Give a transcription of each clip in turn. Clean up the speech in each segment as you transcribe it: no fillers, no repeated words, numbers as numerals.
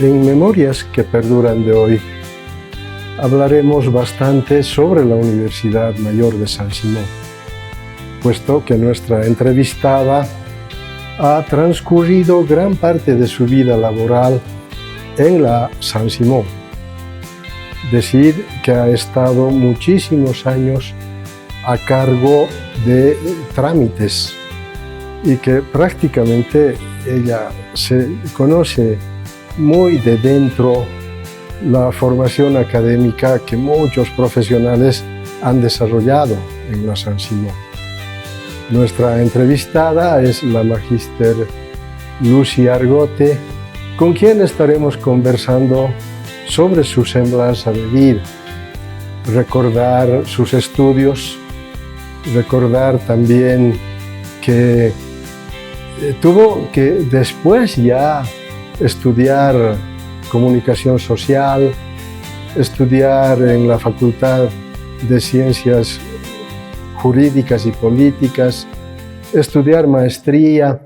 En Memorias que Perduran de hoy hablaremos bastante sobre la Universidad Mayor de San Simón, puesto que nuestra entrevistada ha transcurrido gran parte de su vida laboral en la San Simón. Decir que ha estado muchísimos años a cargo de trámites y que prácticamente ella se conoce muy de dentro la formación académica que muchos profesionales han desarrollado en la San Simón. Nuestra entrevistada es la magíster Lucy Argote, con quien estaremos conversando sobre su semblanza de vida, recordar sus estudios, recordar también que tuvo que después ya estudiar comunicación social, estudiar en la Facultad de Ciencias Jurídicas y Políticas, estudiar maestría,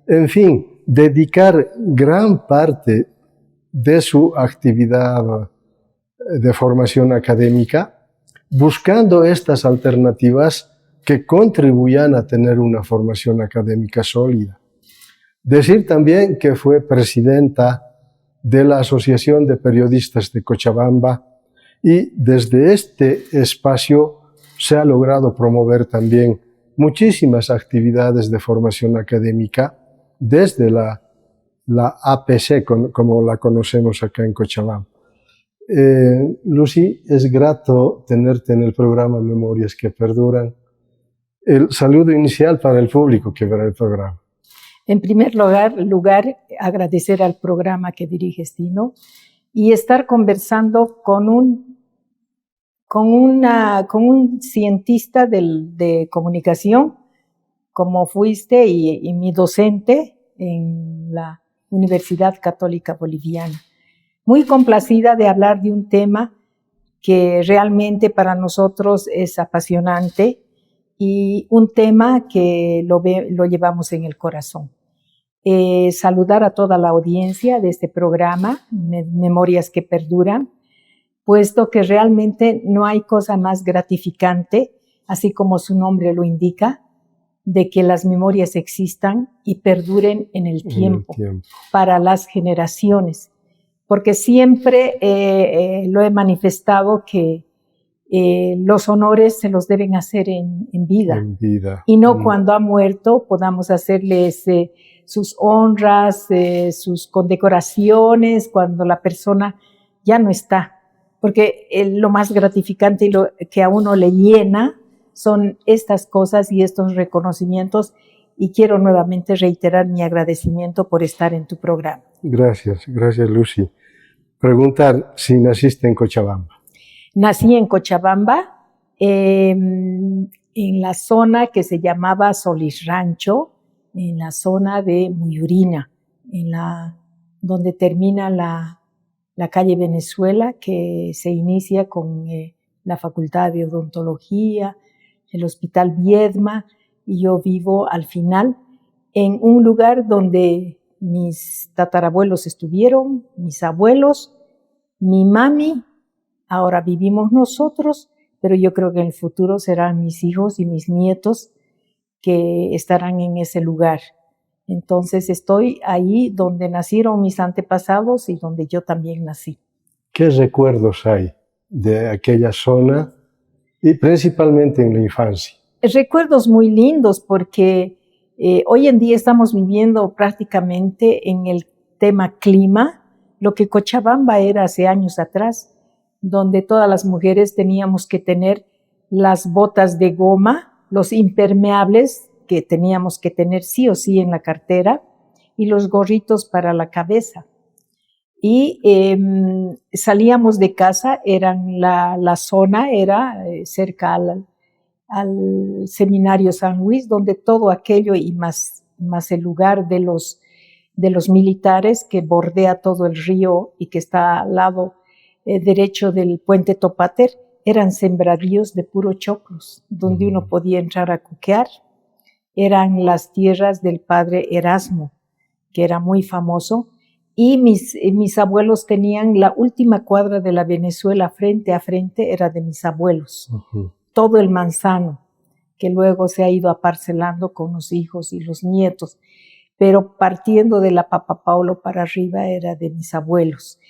en fin, dedicar gran parte de su actividad de formación académica buscando estas alternativas que contribuyan a tener una formación académica sólida. Decir también que fue presidenta de la Asociación de Periodistas de Cochabamba y desde este espacio se ha logrado promover también muchísimas actividades de formación académica desde la APC, como la conocemos acá en Cochabamba. Lucy, es grato tenerte en el programa Memorias que Perduran. El saludo inicial para el público que verá el programa. En primer lugar, agradecer al programa que diriges, Tino, y estar conversando con un cientista de comunicación, como fuiste, y mi docente en la Universidad Católica Boliviana. Muy complacida de hablar de un tema que realmente para nosotros es apasionante y un tema que lo llevamos en el corazón. Saludar a toda la audiencia de este programa, Memorias que Perduran, puesto que realmente no hay cosa más gratificante, así como su nombre lo indica, de que las memorias existan y perduren en el tiempo. Para las generaciones, porque siempre lo he manifestado que los honores se los deben hacer en vida, y no cuando ha muerto podamos hacerles sus honras, sus condecoraciones cuando la persona ya no está, porque lo más gratificante y lo que a uno le llena son estas cosas y estos reconocimientos, y quiero nuevamente reiterar mi agradecimiento por estar en tu programa. Gracias Lucy. Preguntar si naciste en Cochabamba. Nací en Cochabamba, en la zona que se llamaba Solís Rancho, en la zona de Muyurina, donde termina la calle Venezuela, que se inicia con la Facultad de Odontología, el Hospital Viedma, y yo vivo al final en un lugar donde mis tatarabuelos estuvieron, mis abuelos, mi mami. Ahora vivimos nosotros, pero yo creo que en el futuro serán mis hijos y mis nietos que estarán en ese lugar. Entonces estoy ahí donde nacieron mis antepasados y donde yo también nací. ¿Qué recuerdos hay de aquella zona y principalmente en la infancia? Recuerdos muy lindos, porque hoy en día estamos viviendo prácticamente en el tema clima, lo que Cochabamba era hace años atrás, donde todas las mujeres teníamos que tener las botas de goma, los impermeables que teníamos que tener sí o sí en la cartera, y los gorritos para la cabeza. Y salíamos de casa, la zona era cerca al Seminario San Luis, donde todo aquello y más el lugar de los militares que bordea todo el río y que está al lado derecho del puente Topater, eran sembradíos de puro choclos, donde uno podía entrar a cuquear. Eran las tierras del padre Erasmo, que era muy famoso, y mis abuelos tenían la última cuadra de la Venezuela frente a frente, era de mis abuelos. Todo el manzano, que luego se ha ido aparcelando con los hijos y los nietos, pero partiendo de la Papa Paulo para arriba era de mis abuelos.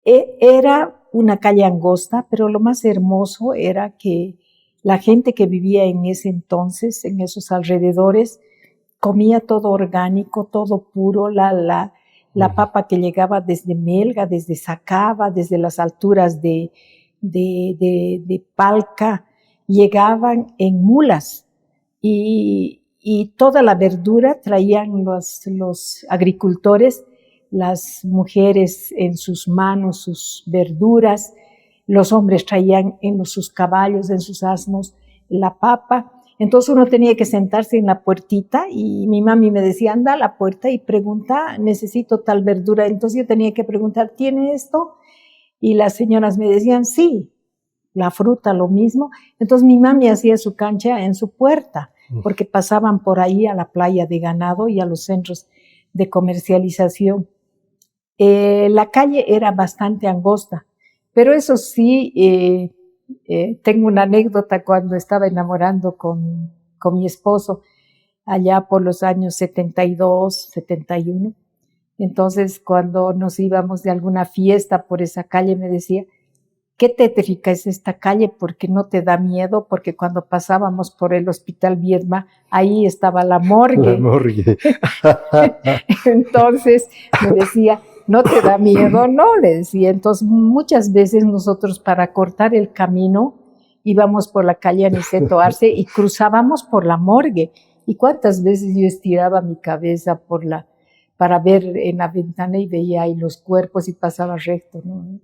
Era una calle angosta, pero lo más hermoso era que la gente que vivía en ese entonces, en esos alrededores, comía todo orgánico, todo puro, la papa que llegaba desde Melga, desde Sacaba, desde las alturas de Palca, llegaban en mulas y toda la verdura traían los agricultores, las mujeres en sus manos sus verduras, los hombres traían en sus caballos, en sus asnos, la papa. Entonces uno tenía que sentarse en la puertita y mi mami me decía, anda a la puerta y pregunta, necesito tal verdura. Entonces yo tenía que preguntar, ¿tiene esto? Y las señoras me decían, sí, la fruta lo mismo. Entonces mi mami hacía su cancha en su puerta, porque pasaban por ahí a la playa de ganado y a los centros de comercialización. La calle era bastante angosta, pero eso sí, tengo una anécdota cuando estaba enamorando con mi esposo, allá por los años 72, 71. Entonces, cuando nos íbamos de alguna fiesta por esa calle, me decía, qué tétrica es esta calle, porque no te da miedo, porque cuando pasábamos por el Hospital Viedma, ahí estaba la morgue. La morgue. Entonces, me decía, ¿no te da miedo? No, le decía. Entonces, muchas veces nosotros para cortar el camino íbamos por la calle Aniceto Arce y cruzábamos por la morgue. ¿Y cuántas veces yo estiraba mi cabeza para ver en la ventana y veía ahí los cuerpos y pasaba recto, ¿no?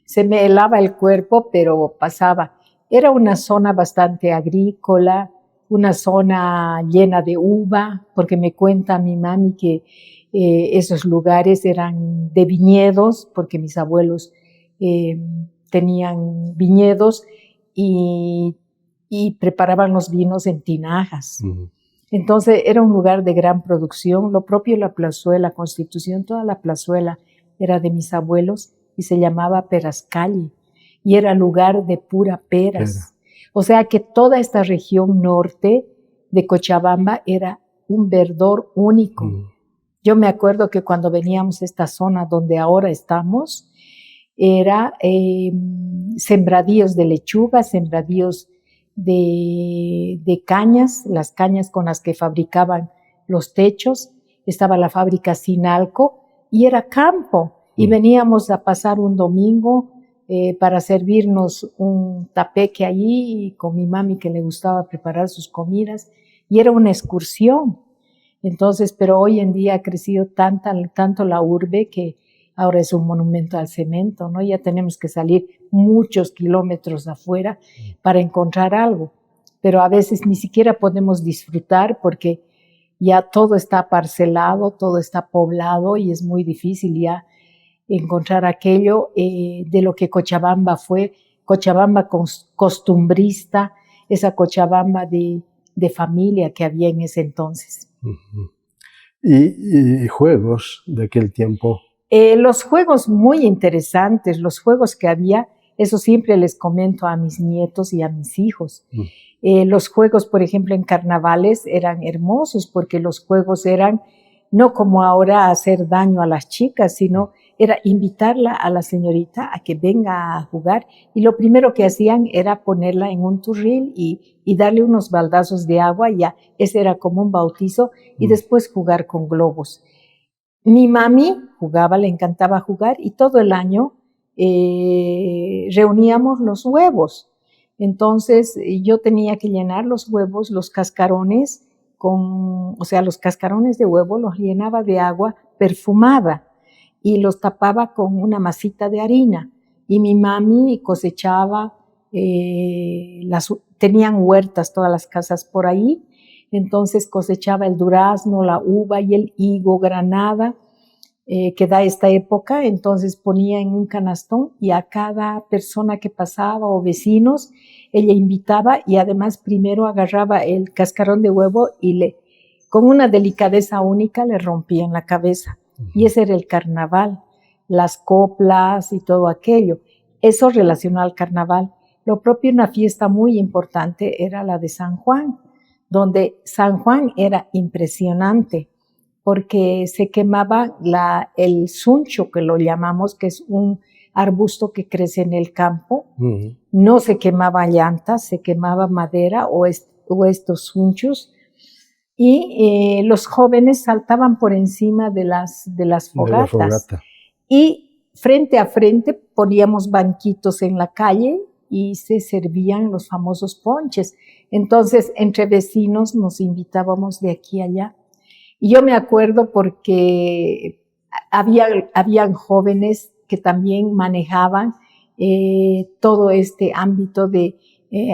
Se me helaba el cuerpo, pero pasaba. Era una zona bastante agrícola, una zona llena de uva, porque me cuenta mi mami que esos lugares eran de viñedos, porque mis abuelos tenían viñedos y preparaban los vinos en tinajas. Entonces era un lugar de gran producción. Lo propio la plazuela, Constitución, toda la plazuela era de mis abuelos y se llamaba Perascalle y era lugar de pura peras. O sea que toda esta región norte de Cochabamba era un verdor único. Yo me acuerdo que cuando veníamos a esta zona donde ahora estamos, era sembradíos de lechuga, sembradíos de cañas, las cañas con las que fabricaban los techos, estaba la fábrica Sinalco y era campo. Y veníamos a pasar un domingo para servirnos un tapeque allí con mi mami que le gustaba preparar sus comidas y era una excursión. Entonces, pero hoy en día ha crecido tanto la urbe que ahora es un monumento al cemento, ¿no? Ya tenemos que salir muchos kilómetros afuera para encontrar algo, pero a veces ni siquiera podemos disfrutar porque ya todo está parcelado, todo está poblado y es muy difícil ya encontrar aquello de lo que Cochabamba fue, Cochabamba costumbrista, esa Cochabamba de familia que había en ese entonces. ¿Y juegos de aquel tiempo? Los juegos muy interesantes, los juegos que había, eso siempre les comento a mis nietos y a mis hijos. Los juegos, por ejemplo, en carnavales eran hermosos porque los juegos eran no como ahora hacer daño a las chicas, sino era invitarla a la señorita a que venga a jugar y lo primero que hacían era ponerla en un turril y darle unos baldazos de agua y ya, ese era como un bautizo y después jugar con globos. Mi mami jugaba, le encantaba jugar y todo el año reuníamos los huevos. Entonces yo tenía que llenar los huevos, los cascarones, los cascarones de huevo los llenaba de agua perfumada y los tapaba con una masita de harina. Y mi mami cosechaba, tenían huertas todas las casas por ahí, entonces cosechaba el durazno, la uva y el higo, granada, que da esta época, entonces ponía en un canastón y a cada persona que pasaba o vecinos, ella invitaba y además primero agarraba el cascarón de huevo y con una delicadeza única le rompía en la cabeza. y ese era el carnaval, las coplas y todo aquello. Eso relacionado al carnaval. Lo propio, una fiesta muy importante era la de San Juan, donde San Juan era impresionante, porque se quemaba el suncho, que lo llamamos, que es un arbusto que crece en el campo. No se quemaba llantas, se quemaba madera o estos sunchos, y los jóvenes saltaban por encima de las fogatas. De la fogata. Y frente a frente poníamos banquitos en la calle y se servían los famosos ponches. Entonces, entre vecinos nos invitábamos de aquí a allá. Y yo me acuerdo porque habían jóvenes que también manejaban todo este ámbito de...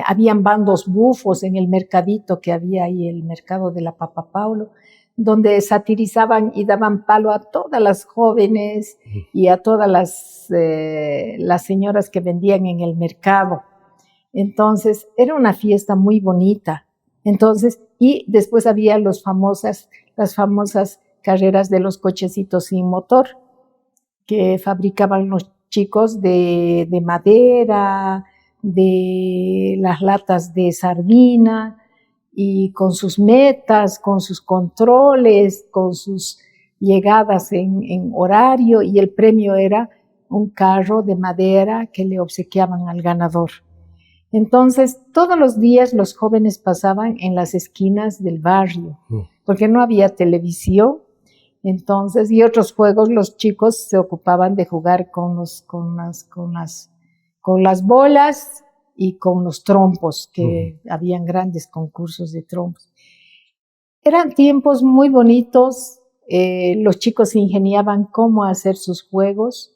habían bandos bufos en el mercadito que había ahí, el mercado de la Papa Paulo, donde satirizaban y daban palo a todas las jóvenes y a todas las señoras que vendían en el mercado. Entonces, era una fiesta muy bonita. Entonces, y después había las famosas carreras de los cochecitos sin motor, que fabricaban los chicos de madera, de las latas de sardina, y con sus metas, con sus controles, con sus llegadas en horario, y el premio era un carro de madera que le obsequiaban al ganador. Entonces, todos los días los jóvenes pasaban en las esquinas del barrio, porque no había televisión. Entonces, y otros juegos, los chicos se ocupaban de jugar con las bolas y con los trompos, que habían grandes concursos de trompos. Eran tiempos muy bonitos, los chicos se ingeniaban cómo hacer sus juegos.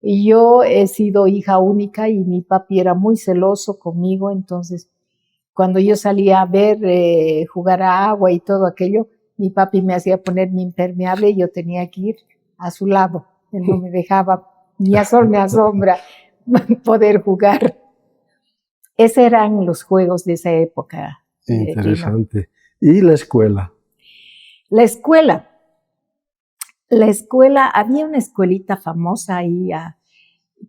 Y yo he sido hija única y mi papi era muy celoso conmigo, entonces cuando yo salía a ver jugar a agua y todo aquello, mi papi me hacía poner mi impermeable y yo tenía que ir a su lado. Él no me dejaba ni a sol ni a sombra poder jugar. Esos eran los juegos de esa época. Interesante. ¿Y la escuela? La escuela. Había una escuelita famosa ahí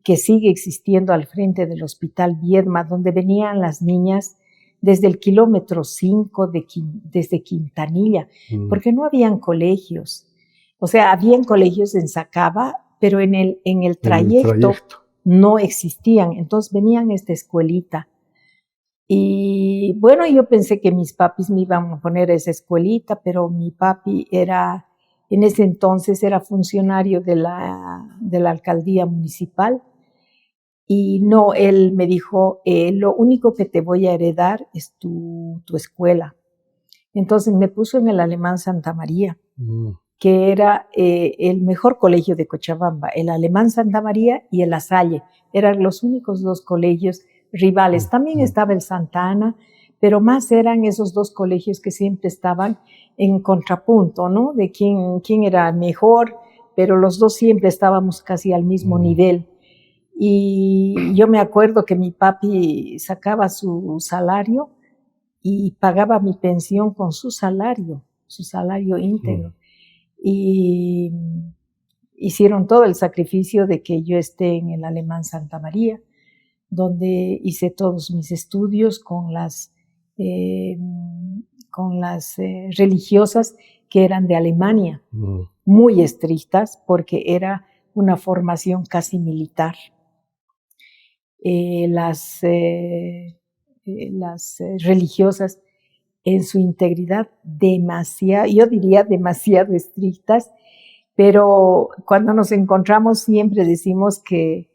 que sigue existiendo al frente del Hospital Viedma, donde venían las niñas desde el kilómetro 5 desde Quintanilla, porque no habían colegios. O sea, habían colegios en Sacaba, pero en el trayecto no existían. Entonces venían a esta escuelita. Y bueno, yo pensé que mis papis me iban a poner a esa escuelita, pero mi papi en ese entonces era funcionario de la alcaldía municipal, y no, él me dijo, lo único que te voy a heredar es tu escuela. Entonces me puso en el Alemán Santa María, que era el mejor colegio de Cochabamba. El Alemán Santa María y el La Salle eran los únicos dos colegios rivales. También estaba el Santa Ana, pero más eran esos dos colegios que siempre estaban en contrapunto, ¿no? De quién era mejor, pero los dos siempre estábamos casi al mismo nivel. Y yo me acuerdo que mi papi sacaba su salario y pagaba mi pensión con su salario íntegro. Y hicieron todo el sacrificio de que yo esté en el Alemán Santa María, donde hice todos mis estudios con las religiosas que eran de Alemania, muy estrictas, porque era una formación casi militar. Las religiosas en su integridad yo diría demasiado estrictas, pero cuando nos encontramos siempre decimos que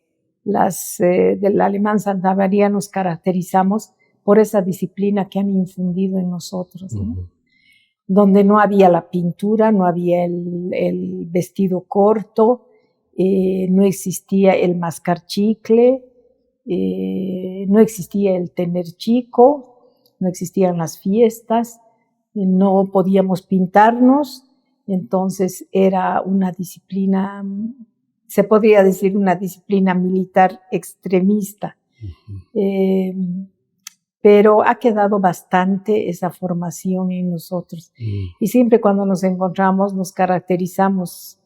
las del Alemán Santa María nos caracterizamos por esa disciplina que han infundido en nosotros, ¿no? Donde no había la pintura, no había el vestido corto, no existía el mascar chicle, no existía el tener chico, no existían las fiestas, no podíamos pintarnos. Entonces era una disciplina, se podría decir una disciplina militar extremista. Pero ha quedado bastante esa formación en nosotros. Y siempre cuando nos encontramos nos caracterizamos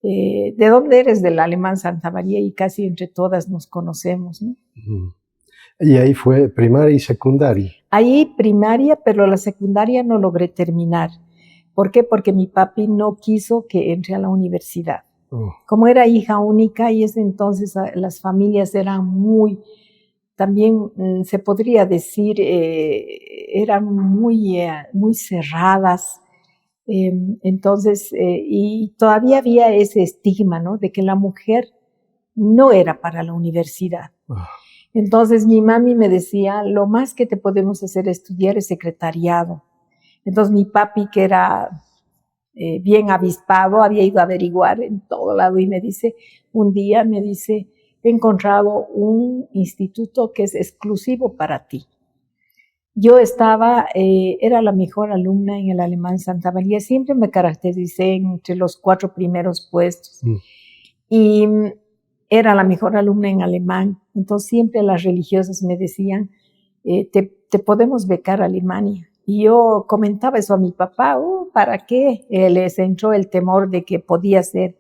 ¿de dónde eres? Del Alemán Santa María, y casi entre todas nos conocemos, ¿no? Y ahí fue primaria y secundaria. Ahí primaria, pero la secundaria no logré terminar. ¿Por qué? Porque mi papi no quiso que entre a la universidad. Como era hija única, y ese entonces las familias eran muy, también se podría decir, eran muy cerradas. Entonces, y todavía había ese estigma, ¿no? De que la mujer no era para la universidad. Entonces mi mami me decía, lo más que te podemos hacer estudiar es secretariado. Entonces mi papi, que era bien avispado, había ido a averiguar en todo lado y me dice, un día me dice, he encontrado un instituto que es exclusivo para ti. Yo era la mejor alumna en el Alemán Santa María, siempre me caractericé entre los 4 primeros puestos. Y era la mejor alumna en alemán, entonces siempre las religiosas me decían, te podemos becar a Alemania. Y yo comentaba eso a mi papá, ¿para qué? Les entró el temor de que podía ser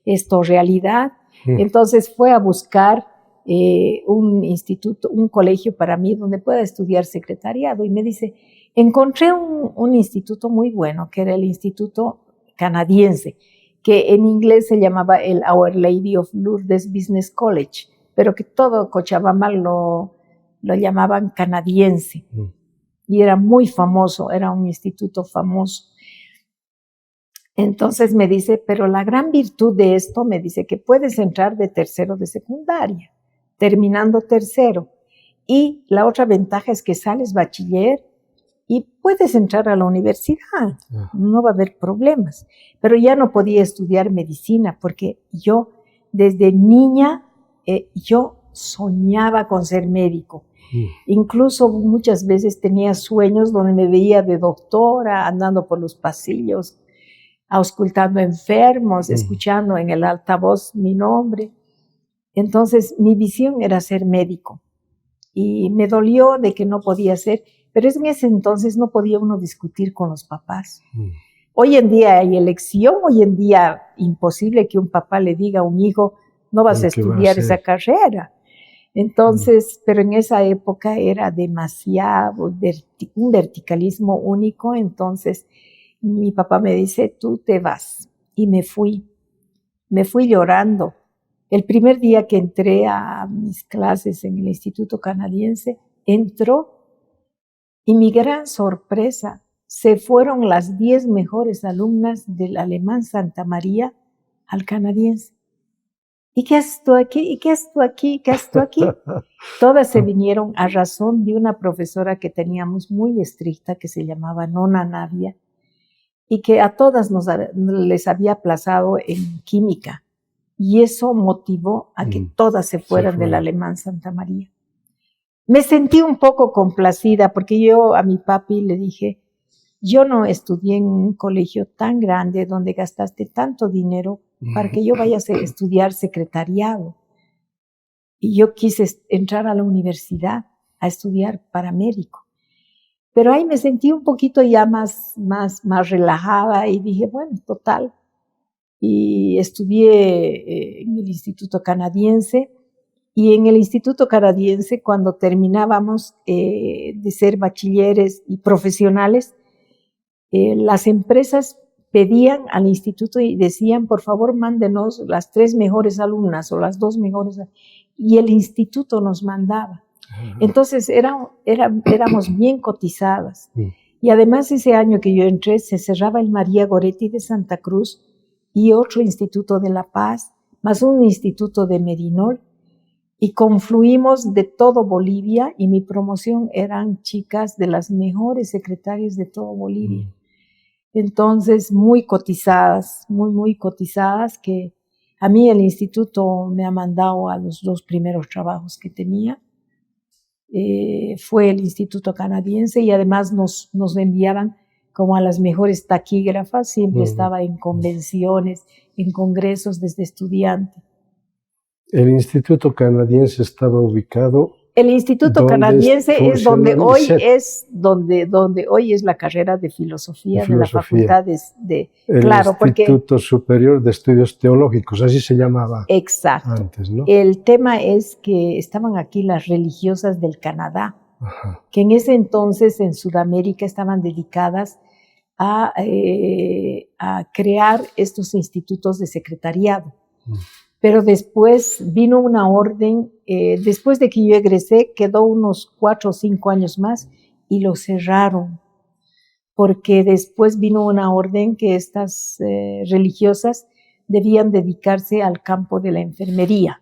esto realidad. Entonces fue a buscar un instituto, un colegio para mí donde pueda estudiar secretariado, y me dice, encontré un instituto muy bueno, que era el Instituto Canadiense, que en inglés se llamaba el Our Lady of Lourdes Business College, pero que todo Cochabamba lo llamaban canadiense. Y era muy famoso, era un instituto famoso. Entonces me dice, pero la gran virtud de esto, me dice, que puedes entrar de tercero de secundaria, terminando tercero. Y la otra ventaja es que sales bachiller y puedes entrar a la universidad, no va a haber problemas. Pero ya no podía estudiar medicina porque yo, desde niña, yo soñaba con ser médico. Incluso muchas veces tenía sueños donde me veía de doctora, andando por los pasillos, auscultando enfermos, escuchando en el altavoz mi nombre. Entonces, mi visión era ser médico. Y me dolió de que no podía ser, pero en ese entonces no podía uno discutir con los papás. Hoy en día hay elección, hoy en día imposible que un papá le diga a un hijo, no vas a estudiar esa carrera. Entonces, pero en esa época era demasiado, un verticalismo único. Entonces mi papá me dice, tú te vas. Y me fui llorando. El primer día que entré a mis clases en el Instituto Canadiense, entró, y mi gran sorpresa, se fueron las 10 mejores alumnas del Alemán Santa María al Canadiense. ¿Y qué haces tú aquí? ¿Y qué haces tú aquí? ¿Qué haces tú aquí? Todas se vinieron a razón de una profesora que teníamos muy estricta, que se llamaba Nona Navia, y que a todas les había aplazado en química. Y eso motivó a que todas se fueran del Alemán Santa María. Me sentí un poco complacida porque yo a mi papi le dije, yo no estudié en un colegio tan grande donde gastaste tanto dinero para que yo vaya a estudiar secretariado. Y yo quise entrar a la universidad a estudiar paramédico. Pero ahí me sentí un poquito ya más relajada y dije, bueno, total. Y estudié en el Instituto Canadiense, y en el Instituto Canadiense, cuando terminábamos de ser bachilleres y profesionales, las empresas pedían al instituto y decían, por favor, mándenos las 3 mejores alumnas o las 2 mejores, y el instituto nos mandaba. Entonces éramos bien cotizadas. Y además ese año que yo entré se cerraba el María Goretti de Santa Cruz y otro instituto de La Paz, más un instituto de Medinol, y confluimos de todo Bolivia, y mi promoción eran chicas de las mejores secretarias de todo Bolivia. Entonces muy cotizadas, muy cotizadas, que a mí el instituto me ha mandado a los 2 primeros trabajos que tenía. Fue el Instituto Canadiense, y además nos enviaban como a las mejores taquígrafas, siempre estaba en convenciones, en congresos desde estudiante. El Instituto Canadiense estaba ubicado El Instituto donde Canadiense es donde funciona el hoy ISET, es donde hoy es la carrera de filosofía de la filosofía. Facultad El claro, porque Instituto Superior de Estudios Teológicos, así se llamaba exacto. antes, ¿no? El tema es que estaban aquí las religiosas del Canadá, Ajá. que en ese entonces en Sudamérica estaban dedicadas a crear estos institutos de secretariado. Pero después vino una orden, después de que yo egresé, quedó unos 4 o 5 años más y lo cerraron, porque después vino una orden que estas religiosas debían dedicarse al campo de la enfermería.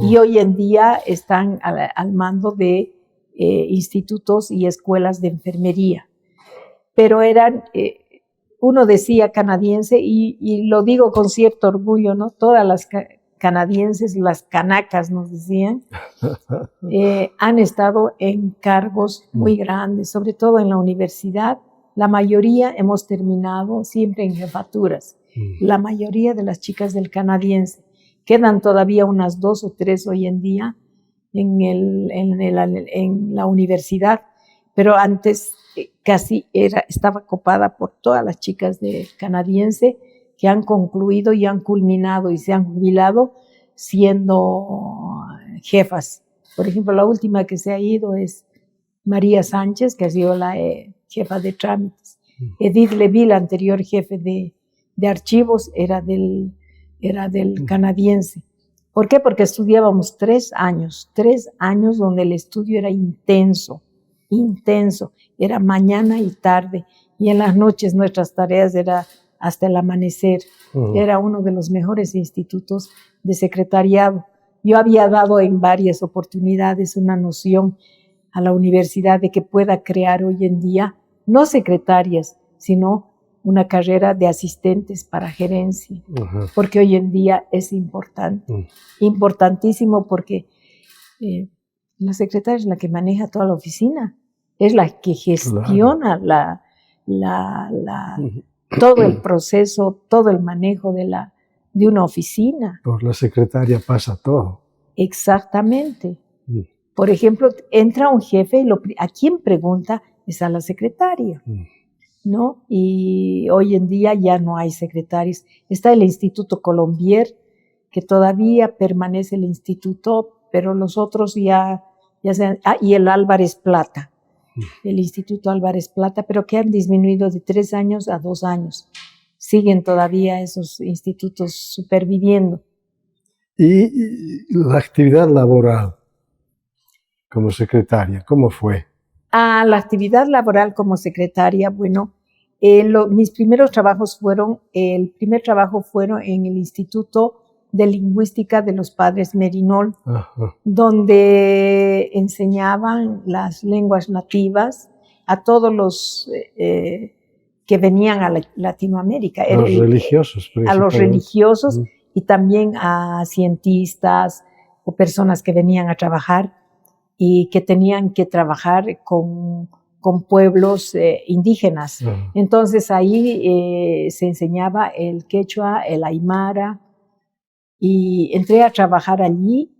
Y hoy en día están al mando de institutos y escuelas de enfermería. Pero eran, uno decía canadiense, y lo digo con cierto orgullo, ¿no? Todas las canadienses, las canacas nos decían, han estado en cargos muy grandes, sobre todo en la universidad. La mayoría hemos terminado siempre en jefaturas. La mayoría de las chicas del canadiense. Quedan todavía unas 2 o 3 hoy en día en la universidad, pero antes casi estaba copada por todas las chicas de canadiense que han concluido y han culminado y se han jubilado siendo jefas. Por ejemplo, la última que se ha ido es María Sánchez, que ha sido la jefa de trámites. Edith Leville, anterior jefe de archivos, era del canadiense. ¿Por qué? Porque estudiábamos 3 años donde el estudio era intenso, era mañana y tarde, y en las noches nuestras tareas era hasta el amanecer. Era uno de los mejores institutos de secretariado. Yo había dado en varias oportunidades una noción a la universidad de que pueda crear hoy en día, no secretarias, sino una carrera de asistentes para gerencia, porque hoy en día es importante, importantísimo, porque la secretaria es la que maneja toda la oficina, es la que gestiona todo el proceso, todo el manejo de una oficina. Por la secretaria pasa todo. Exactamente. Por ejemplo, entra un jefe y a quien pregunta es a la secretaria, ¿no? Y hoy en día ya no hay secretarios. Está el Instituto Colombier, que todavía permanece el instituto, pero los otros ya se y el Álvarez Plata, el Instituto Álvarez Plata, pero que han disminuido de 3 años a 2 años. Siguen todavía esos institutos superviviendo. ¿Y la actividad laboral como secretaria, cómo fue? La actividad laboral como secretaria, bueno, mis primeros trabajos el primer trabajo fueron en el Instituto de Lingüística de los Padres Merinol, donde enseñaban las lenguas nativas a todos los que venían a Latinoamérica. A los religiosos, a los religiosos y también a cientistas o personas que venían a trabajar y que tenían que trabajar con pueblos indígenas. Entonces ahí se enseñaba el quechua, el aymara, y entré a trabajar allí.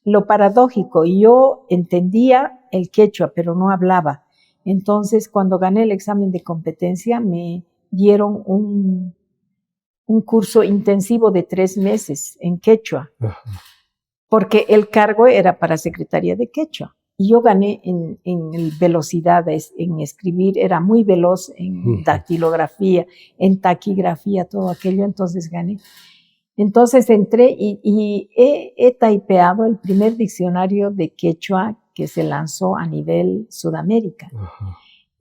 Lo paradójico, yo entendía el quechua, pero no hablaba. Entonces, cuando gané el examen de competencia, me dieron un curso intensivo de 3 meses en quechua, porque el cargo era para secretaria de quechua. Y yo gané en velocidad, en escribir, era muy veloz en dactilografía, en taquigrafía, todo aquello, entonces gané. Entonces entré y he typeado el primer diccionario de quechua que se lanzó a nivel Sudamérica.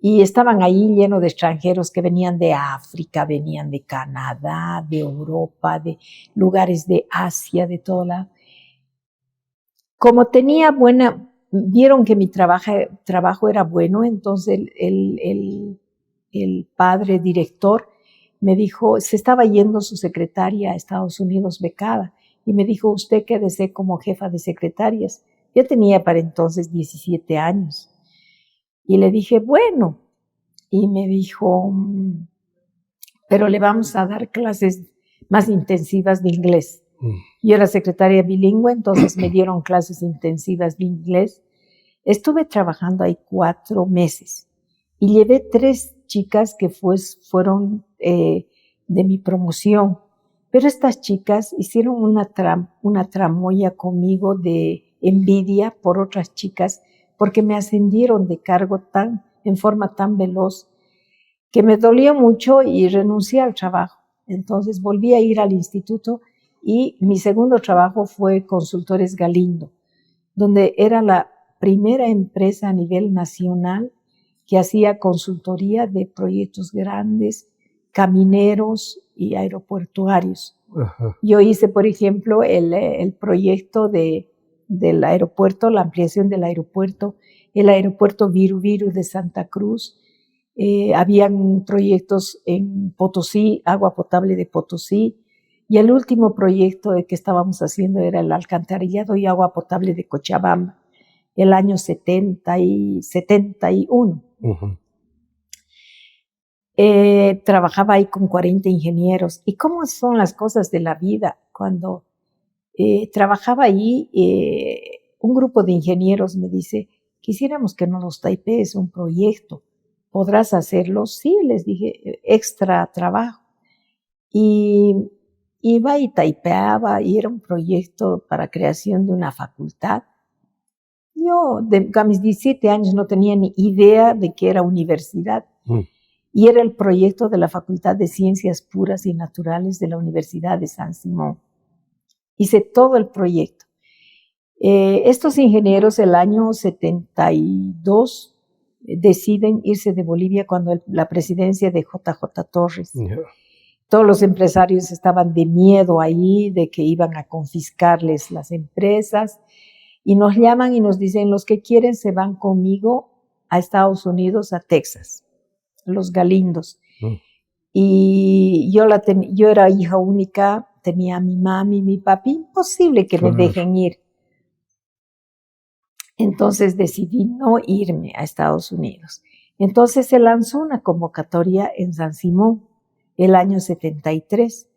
Y estaban ahí llenos de extranjeros que venían de África, venían de Canadá, de Europa, de lugares de Asia, de todo lado. Como tenía vieron que mi trabajo era bueno, entonces el padre director me dijo, se estaba yendo su secretaria a Estados Unidos becada, y me dijo, usted quédese como jefa de secretarias. Yo tenía para entonces 17 años. Y le dije, bueno, y me dijo, pero le vamos a dar clases más intensivas de inglés. Yo era secretaria bilingüe, entonces me dieron clases intensivas de inglés Estuve trabajando ahí 4 meses y llevé 3 chicas que fueron de mi promoción. Pero estas chicas hicieron una tramoya conmigo de envidia por otras chicas porque me ascendieron de cargo en forma tan veloz que me dolía mucho y renuncié al trabajo. Entonces volví a ir al instituto y mi segundo trabajo fue Consultores Galindo, donde era la primera empresa a nivel nacional que hacía consultoría de proyectos grandes, camineros y aeroportuarios. Ajá. Yo hice, por ejemplo, el proyecto del aeropuerto, la ampliación del aeropuerto, el aeropuerto Viru Viru de Santa Cruz. Habían proyectos en Potosí, agua potable de Potosí, y el último proyecto que estábamos haciendo era el alcantarillado y agua potable de Cochabamba, el año 71. Ujú. Trabajaba ahí con 40 ingenieros. ¿Y cómo son las cosas de la vida? Cuando trabajaba ahí, un grupo de ingenieros me dice, quisiéramos que nos taipees un proyecto. ¿Podrás hacerlo? Sí, les dije, extra trabajo. Y iba y taipeaba y era un proyecto para creación de una facultad. Yo a mis 17 años no tenía ni idea de qué era universidad. Y era el proyecto de la Facultad de Ciencias Puras y Naturales de la Universidad de San Simón. Hice todo el proyecto. Estos ingenieros el año 72 deciden irse de Bolivia cuando la presidencia de JJ Torres. Yeah. Todos los empresarios estaban de miedo ahí, de que iban a confiscarles las empresas, y nos llaman y nos dicen, los que quieren se van conmigo a Estados Unidos, a Texas, los Galindos. Y yo era hija única, tenía a mi mami y mi papi, imposible que me dejen ir. Entonces decidí no irme a Estados Unidos. Entonces se lanzó una convocatoria en San Simón el año 73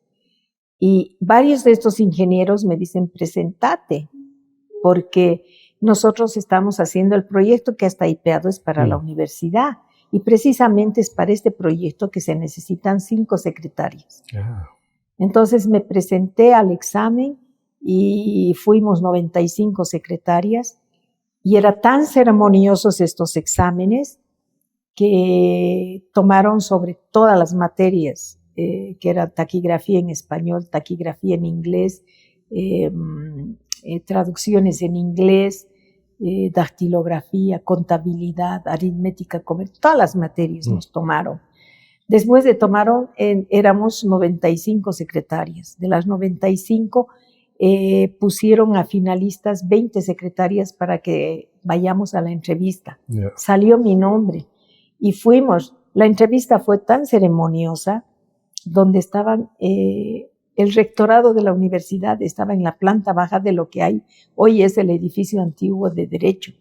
y varios de estos ingenieros me dicen, presentate, porque nosotros estamos haciendo el proyecto que hasta IPEADO es para la universidad y precisamente es para este proyecto que se necesitan 5 secretarias. Entonces me presenté al examen y fuimos 95 secretarias y eran tan ceremoniosos estos exámenes que tomaron sobre todas las materias, que era taquigrafía en español, taquigrafía en inglés, traducciones en inglés, dactilografía, contabilidad, aritmética, todas las materias nos tomaron. Después de tomaron, éramos 95 secretarias. De las 95, pusieron a finalistas 20 secretarias para que vayamos a la entrevista. Yeah. Salió mi nombre y fuimos. La entrevista fue tan ceremoniosa, donde estaban, el rectorado de la universidad estaba en la planta baja de lo que hoy es el edificio antiguo de Derecho.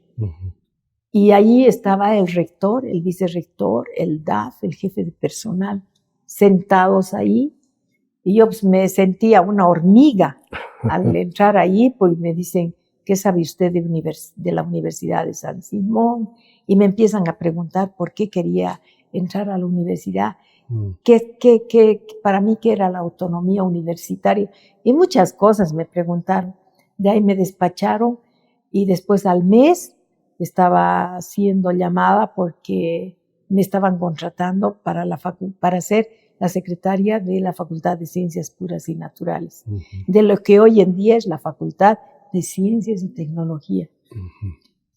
Y allí estaba el rector, el vicerrector, el DAF, el jefe de personal, sentados ahí. Y yo pues, me sentía una hormiga al entrar allí, pues me dicen, ¿qué sabe usted de la Universidad de San Simón? Y me empiezan a preguntar por qué quería entrar a la universidad, para mí qué era la autonomía universitaria. Y muchas cosas me preguntaron. De ahí me despacharon y después al mes estaba siendo llamada porque me estaban contratando para ser la secretaria de la Facultad de Ciencias Puras y Naturales, de lo que hoy en día es la Facultad de Ciencias y Tecnología.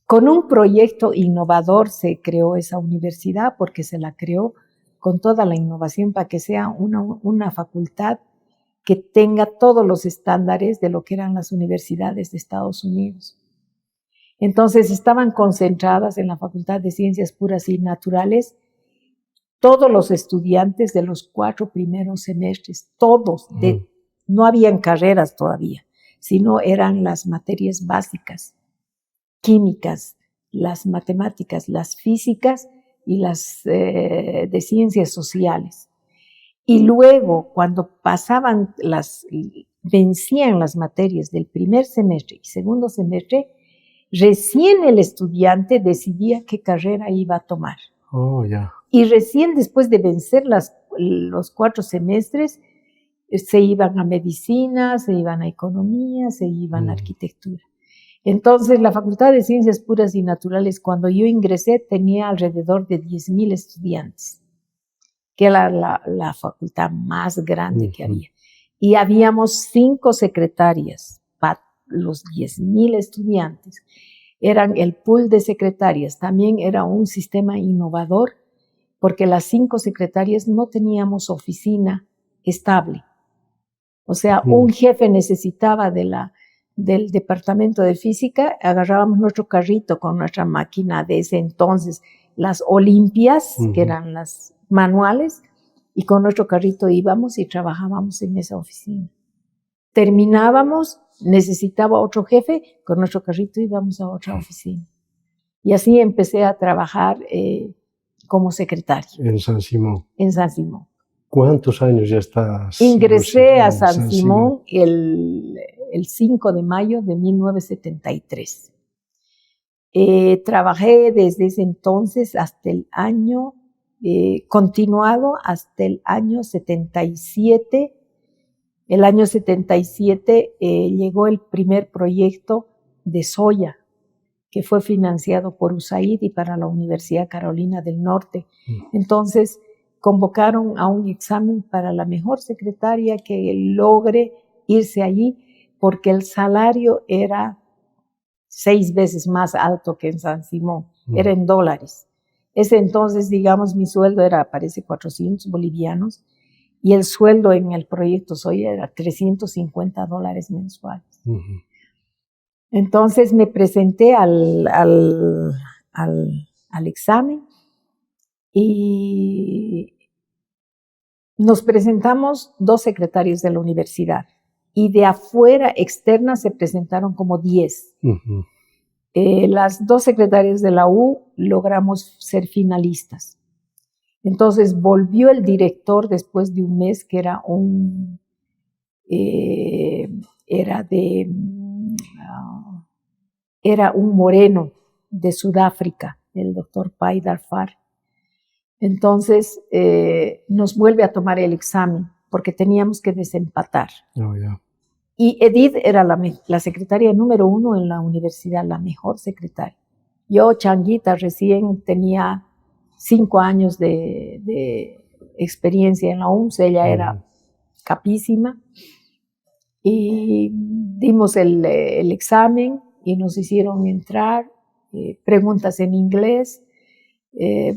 Con un proyecto innovador se creó esa universidad porque se la creó con toda la innovación para que sea una facultad que tenga todos los estándares de lo que eran las universidades de Estados Unidos. Entonces estaban concentradas en la Facultad de Ciencias Puras y Naturales todos los estudiantes de los 4 primeros semestres, todos, no habían carreras todavía, sino eran las materias básicas, químicas, las matemáticas, las físicas y las de ciencias sociales. Y luego, cuando vencían las materias del primer semestre y segundo semestre, Recién el estudiante decidía qué carrera iba a tomar. Oh, ya. Y recién después de vencer los 4 semestres, se iban a medicina, se iban a economía, se iban a arquitectura. Entonces, la Facultad de Ciencias Puras y Naturales, cuando yo ingresé, tenía alrededor de 10,000 estudiantes, que era la facultad más grande que había. Y habíamos 5 secretarias para los 10,000 estudiantes. Eran el pool de secretarias. También era un sistema innovador, porque las 5 secretarias no teníamos oficina estable. O sea, un jefe necesitaba del departamento de física, agarrábamos nuestro carrito con nuestra máquina de ese entonces, las Olimpias, que eran las manuales, y con nuestro carrito íbamos y trabajábamos en esa oficina. Terminábamos, necesitaba otro jefe, con nuestro carrito íbamos a otra oficina. Y así empecé a trabajar como secretaria. En San Simón. En San Simón. ¿Cuántos años ya estás? Ingresé a San Simón el 5 de mayo de 1973. Trabajé desde ese entonces hasta el año, continuado hasta el año 77. El año 77 llegó el primer proyecto de soya, que fue financiado por USAID y para la Universidad Carolina del Norte. Entonces, convocaron a un examen para la mejor secretaria que logre irse allí, porque el salario era 6 veces más alto que en San Simón, era en dólares. Ese entonces, digamos, mi sueldo era, parece, 400 bolivianos, y el sueldo en el proyecto Soya era $350 mensuales. Entonces me presenté al examen y nos presentamos 2 secretarios de la universidad, y de afuera, externas, se presentaron como 10. Las 2 secretarias de la U logramos ser finalistas. Entonces volvió el director después de un mes, que era era un moreno de Sudáfrica, el doctor Pai Darfar. Entonces nos vuelve a tomar el examen porque teníamos que desempatar. Y Edith era la secretaria número 1 en la universidad, la mejor secretaria. Yo, changuita, recién tenía 5 años de experiencia en la UMS, ella era capísima, y dimos el examen y nos hicieron entrar, preguntas en inglés,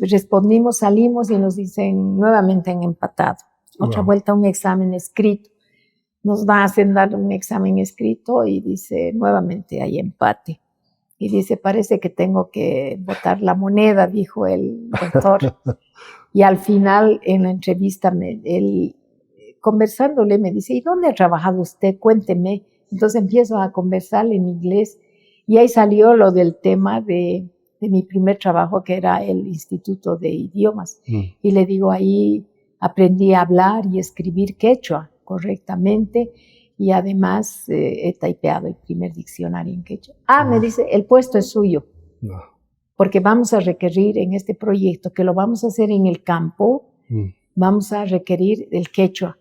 respondimos, salimos y nos dicen nuevamente han empatado. Otra vuelta, un examen escrito. Nos hacen dar un examen escrito y dice nuevamente hay empate. Y dice, parece que tengo que botar la moneda, dijo el doctor. Y al final, en la entrevista, él, conversándole, me dice, ¿y dónde ha trabajado usted? Cuénteme. Entonces empiezo a conversar en inglés y ahí salió lo del tema de mi primer trabajo, que era el Instituto de Idiomas. Y le digo, ahí aprendí a hablar y escribir quechua correctamente. Y además he typeado el primer diccionario en quechua. Me dice, el puesto es suyo, porque vamos a requerir en este proyecto, que lo vamos a hacer en el campo, vamos a requerir el quechua.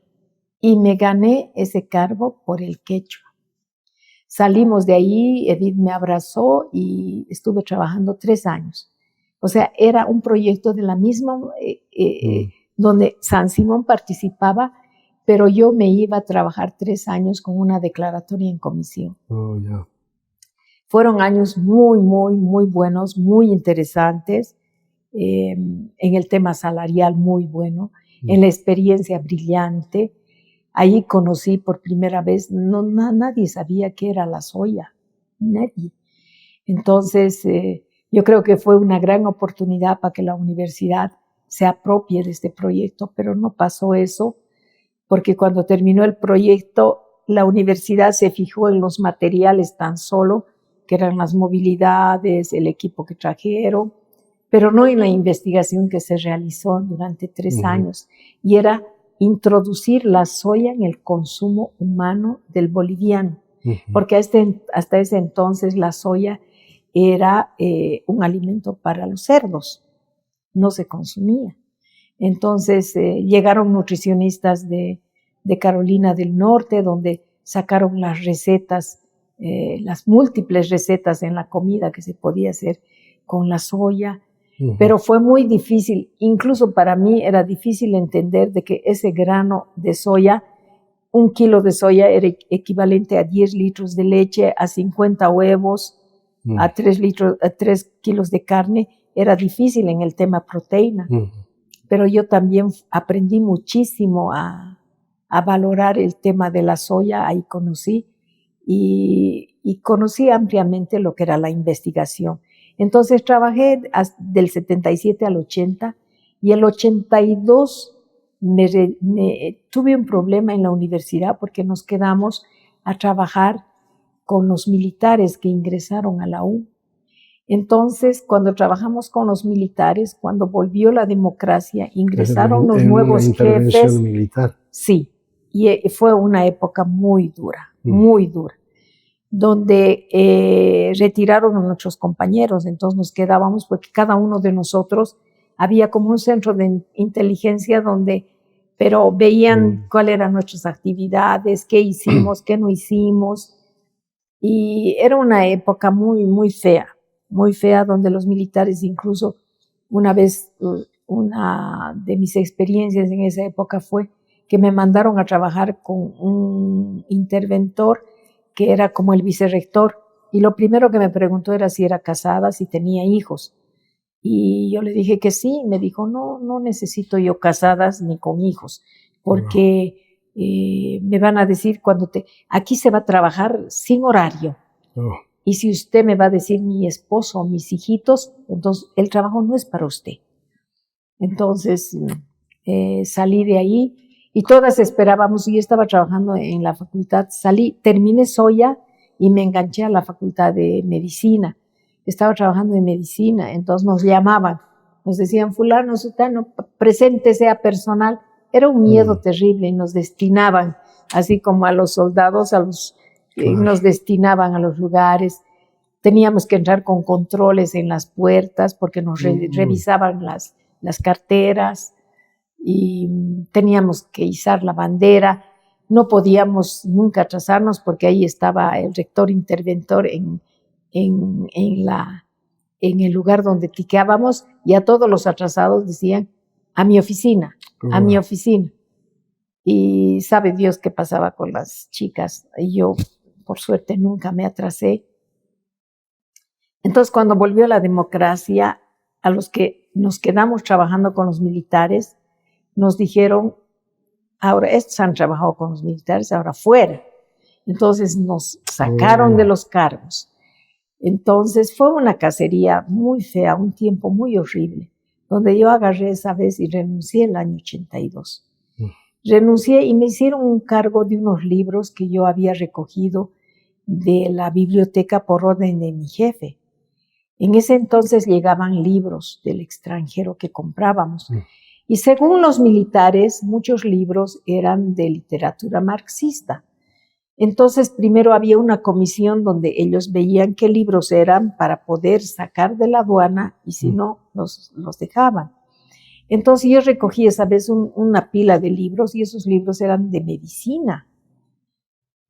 Y me gané ese cargo por el quechua. Salimos de ahí, Edith me abrazó y estuve trabajando 3 años. O sea, era un proyecto de la misma, donde San Simón participaba, pero yo me iba a trabajar 3 años con una declaratoria en comisión. Fueron años muy, muy, muy buenos, muy interesantes, en el tema salarial muy bueno, en la experiencia brillante. Ahí conocí por primera vez, nadie sabía qué era la soya, nadie. Entonces, yo creo que fue una gran oportunidad para que la universidad se apropie de este proyecto, pero no pasó eso, porque cuando terminó el proyecto, la universidad se fijó en los materiales tan solo, que eran las movilidades, el equipo que trajeron, pero no en la investigación que se realizó durante 3 años, y era introducir la soya en el consumo humano del boliviano, porque hasta ese entonces la soya era un alimento para los cerdos, no se consumía. Entonces llegaron nutricionistas de Carolina del Norte, donde sacaron las recetas, las múltiples recetas en la comida que se podía hacer con la soya, pero fue muy difícil, incluso para mí era difícil entender de que ese grano de soya, 1 kilo de soya era equivalente a 10 litros de leche, a 50 huevos, a 3 kilos de carne. Era difícil en el tema proteína, pero yo también aprendí muchísimo a valorar el tema de la soya, ahí conocí, y conocí ampliamente lo que era la investigación. Entonces trabajé del 77 al 80, y el 82 tuve un problema en la universidad porque nos quedamos a trabajar con los militares que ingresaron a la U. Entonces, cuando trabajamos con los militares, cuando volvió la democracia, ingresaron los nuevos jefes. Militar. Sí, y fue una época muy dura, donde retiraron a nuestros compañeros. Entonces nos quedábamos porque cada uno de nosotros había como un centro de inteligencia pero veían cuáles eran nuestras actividades, qué hicimos, qué no hicimos. Y era una época muy fea, donde los militares, incluso una vez, una de mis experiencias en esa época fue que me mandaron a trabajar con un interventor que era como el vicerrector, y lo primero que me preguntó era si era casada, si tenía hijos. Y yo le dije que sí, me dijo, no necesito yo casadas ni con hijos, porque me van a decir aquí se va a trabajar sin horario. Y si usted me va a decir mi esposo o mis hijitos, entonces el trabajo no es para usted. Entonces salí de ahí y todas esperábamos, yo estaba trabajando en la facultad, terminé Soya y me enganché a la facultad de medicina. Estaba trabajando en medicina, entonces nos llamaban, nos decían, fulano, sutano, preséntese a personal. Era un miedo terrible y nos destinaban, así como a los soldados, nos destinaban a los lugares. Teníamos que entrar con controles en las puertas porque nos revisaban las carteras, y teníamos que izar la bandera. No podíamos nunca atrasarnos porque ahí estaba el rector interventor en el lugar donde tiqueábamos, y a todos los atrasados decían, a mi oficina, a mi oficina. Y sabe Dios qué pasaba con las chicas. Y yo, por suerte, nunca me atrasé. Entonces, cuando volvió la democracia, a los que nos quedamos trabajando con los militares, nos dijeron, ahora estos han trabajado con los militares, ahora fuera. Entonces nos sacaron de los cargos. Entonces fue una cacería muy fea, un tiempo muy horrible, donde yo agarré esa vez y renuncié el año 82. Renuncié y me hicieron un cargo de unos libros que yo había recogido de la biblioteca por orden de mi jefe. En ese entonces llegaban libros del extranjero que comprábamos. Y según los militares, muchos libros eran de literatura marxista. Entonces, primero había una comisión donde ellos veían qué libros eran para poder sacar de la aduana, y si no, los dejaban. Entonces yo recogí esa vez una pila de libros, y esos libros eran de medicina.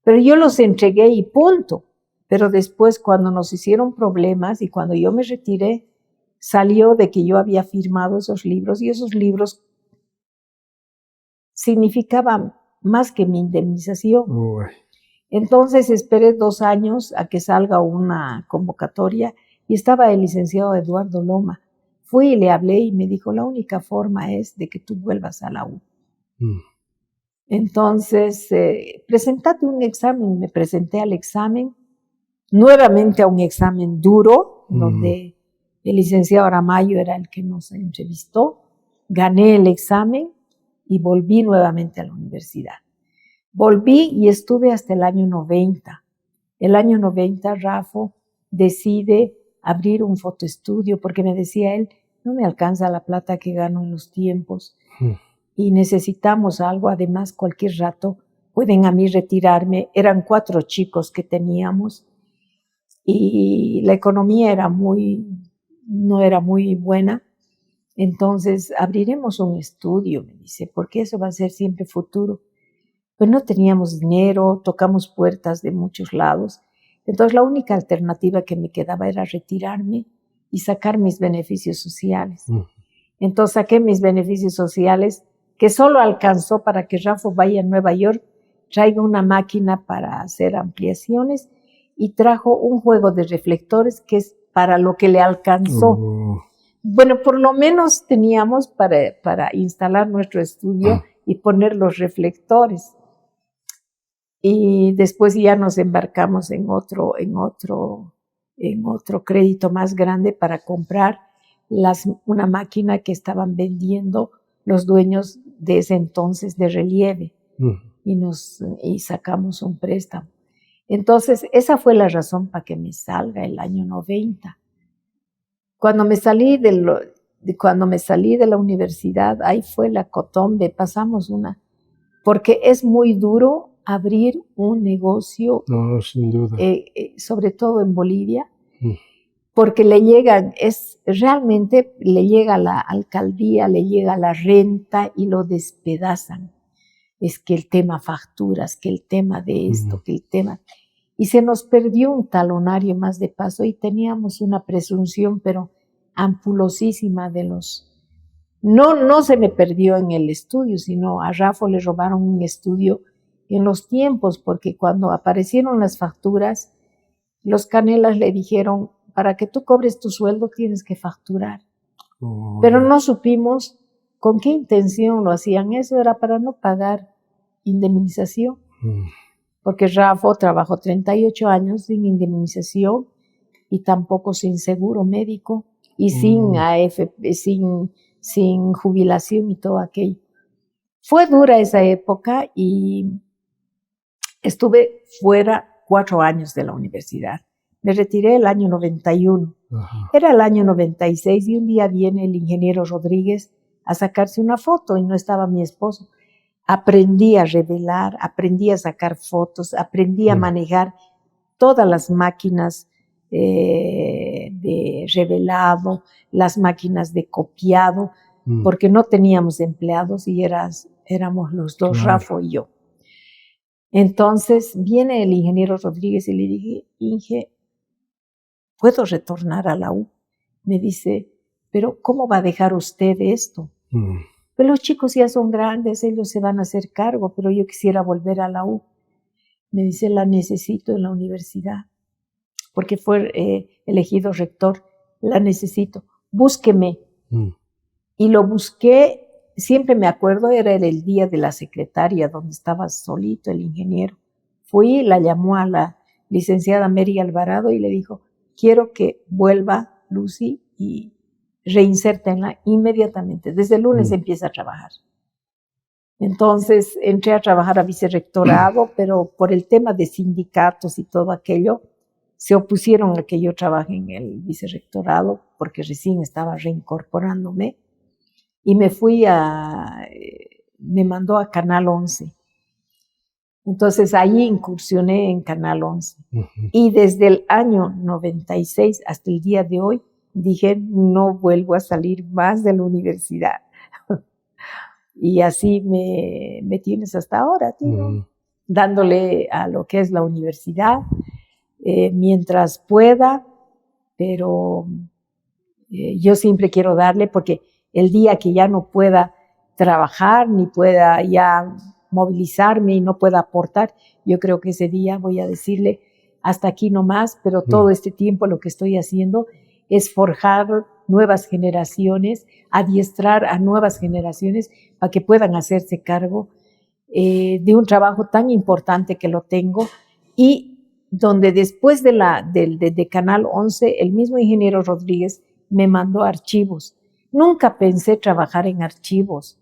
Pero yo los entregué y punto. Pero después, cuando nos hicieron problemas y cuando yo me retiré, salió de que yo había firmado esos libros, y esos libros significaban más que mi indemnización. Entonces esperé 2 años a que salga una convocatoria, y estaba el licenciado Eduardo Loma. Fui y le hablé y me dijo, la única forma es de que tú vuelvas a la U. Entonces, presentate un examen. Me presenté al examen, nuevamente a un examen duro, donde el licenciado Aramayo era el que nos entrevistó. Gané el examen y volví nuevamente a la universidad. Volví y estuve hasta el año 90. El año 90, Rafa decide abrir un fotoestudio porque me decía él, no me alcanza la plata que gano en los tiempos y necesitamos algo. Además, cualquier rato pueden a mí retirarme. Eran 4 chicos que teníamos y la economía no era muy buena. Entonces, abriremos un estudio, me dice, porque eso va a ser siempre futuro. Pero no teníamos dinero, tocamos puertas de muchos lados. Entonces, la única alternativa que me quedaba era retirarme y sacar mis beneficios sociales. Entonces, saqué mis beneficios sociales, que solo alcanzó para que Rafa vaya a Nueva York, traiga una máquina para hacer ampliaciones y trajo un juego de reflectores que es para lo que le alcanzó. Bueno, por lo menos teníamos para instalar nuestro estudio y poner los reflectores. Y después ya nos embarcamos en otro crédito más grande para comprar una máquina que estaban vendiendo los dueños de ese entonces de relieve. Y sacamos un préstamo. Entonces, esa fue la razón para que me salga el año 90. Cuando me salí de la universidad, ahí fue la cotombe, pasamos porque es muy duro abrir un negocio, no, sin duda. Sobre todo en Bolivia, porque realmente le llega a la alcaldía, le llega la renta y lo despedazan. Es que el tema facturas, que el tema de esto, que el tema... Y se nos perdió un talonario más de paso y teníamos una presunción, pero ampulosísima de los... No se me perdió en el estudio, sino a Rafa le robaron un estudio en los tiempos, porque cuando aparecieron las facturas, los Canelas le dijeron, para que tú cobres tu sueldo tienes que facturar. Pero no supimos con qué intención lo hacían. Eso era para no pagar indemnización. Porque Rafa trabajó 38 años sin indemnización y tampoco sin seguro médico y sin AFP, sin jubilación y todo aquello. Fue dura esa época y estuve fuera 4 años de la universidad. Me retiré el año 91. Era el año 96 y un día viene el ingeniero Rodríguez a sacarse una foto y no estaba mi esposo. Aprendí a revelar, aprendí a sacar fotos, aprendí a manejar todas las máquinas de revelado, las máquinas de copiado, porque no teníamos empleados y éramos los dos, claro. Rafa y yo. Entonces viene el ingeniero Rodríguez y le dije, Inge, ¿puedo retornar a la U? Me dice, pero ¿cómo va a dejar usted esto? Pero los chicos ya son grandes, ellos se van a hacer cargo, pero yo quisiera volver a la U. Me dice, la necesito en la universidad, porque fue elegido rector, la necesito, búsqueme. Y lo busqué, siempre me acuerdo, era el día de la secretaria, donde estaba solito el ingeniero. Fui, la llamó a la licenciada Mary Alvarado y le dijo, quiero que vuelva Lucy y reinsértenla inmediatamente. Desde el lunes empieza a trabajar. Entonces entré a trabajar a vicerrectorado, pero por el tema de sindicatos y todo aquello, se opusieron a que yo trabaje en el vicerrectorado, porque recién estaba reincorporándome, y me mandó a Canal 11. Entonces ahí incursioné en Canal 11. Y desde el año 96 hasta el día de hoy, dije, no vuelvo a salir más de la universidad. Y así me tienes hasta ahora, tío, dándole a lo que es la universidad, mientras pueda, pero yo siempre quiero darle, porque el día que ya no pueda trabajar, ni pueda ya movilizarme y no pueda aportar, yo creo que ese día voy a decirle, hasta aquí nomás, pero todo este tiempo lo que estoy haciendo es forjar nuevas generaciones, adiestrar a nuevas generaciones para que puedan hacerse cargo de un trabajo tan importante que lo tengo, y donde después de Canal 11, el mismo ingeniero Rodríguez me mandó archivos. Nunca pensé trabajar en archivos,